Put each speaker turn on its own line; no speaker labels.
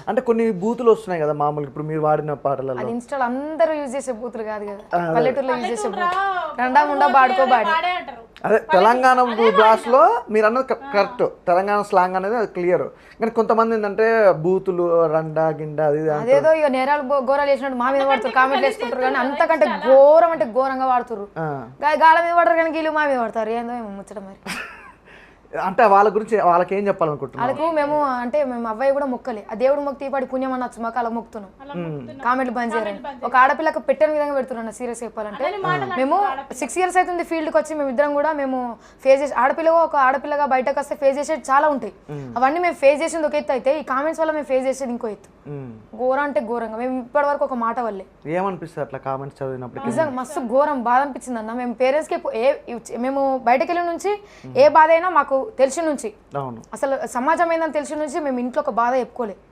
అంటే కొన్ని బూతులు వస్తున్నాయి కదా మామూలుగా ఇప్పుడు మీరు వాడిన పాటలలో.
అది ఇన్స్టాల్ అందరూ యూజ్ చేసే బూతులు కాదు కదా, పల్లెటూరులో యూజ్ చేసే బూతులు. రండా ముండా బాడుకోబాడి.
అదే తెలంగాణ బ్లాస్ లో మీరు అన్నది కరెక్ట్, తెలంగాణ స్లాంగ్ అనేది అది క్లియర్. కానీ కొంతమంది ఏంటంటే బూతులు రండా గిండా అది
అదేదో ఇక నేరాలు ఘోరాలు చేసినట్టు మా మీద పడుతారు, కామెంట్లు వేసుకుంటారు. కానీ అంతకంటే ఘోరం అంటే ఘోరంగా వాడుతారు. గాల మీద పడరు కానీ గీళ్ళు మా మీద పడతారు. ఏందో ఏమో ముచ్చట మరి.
అంటే వాళ్ళ గురించి వాళ్ళకి ఏం చెప్పాలనుకుంటున్నారు?
వాళ్ళకు మేము అవ్వయ్య కూడా మొక్కలే, ఆ దేవుడు మొక్కి పడి పుణ్యం అనొచ్చు, మాకు అలా మొక్కుతున్నాం. కామెంట్లు బంద్ చేయాలని ఒక ఆడపిల్లకు పెట్టని విధంగా పెడుతున్నాను. సీరియస్ చెప్పాలంటే మేము 6 years అవుతుంది ఫీల్డ్కి వచ్చి, మేము ఇద్దరం కూడా మేము ఫేస్ చేసి ఒక ఆడపిల్లగా బయటకు వస్తే ఫేస్ చేసేది చాలా ఉంటాయి. అవన్నీ మేము ఫేస్ చేసింది ఒక ఎత్తు అయితే, ఈ కామెంట్స్ వల్ల మేము ఫేస్ చేసేది ఇంకో ఎత్తు. ఘోరం అంటే ఘోరంగా. మేము ఇప్పటి వరకు ఒక మాట వల్లే
ఏమనిపిస్తుంది అట్లా కామెంట్స్ చదివినప్పుడు?
నిజంగా మస్తు ఘోరం బాధ అనిపించింది అన్న. మేము పేరెంట్స్కి మేము బయటకు వెళ్ళి నుంచి ఏ బాధ అయినా మాకు తెలిసి నుంచి, అసలు సమాజం ఏందని తెలిసి నుంచి మేము ఇంట్లో ఒక బాధ చెప్పుకోలేదు.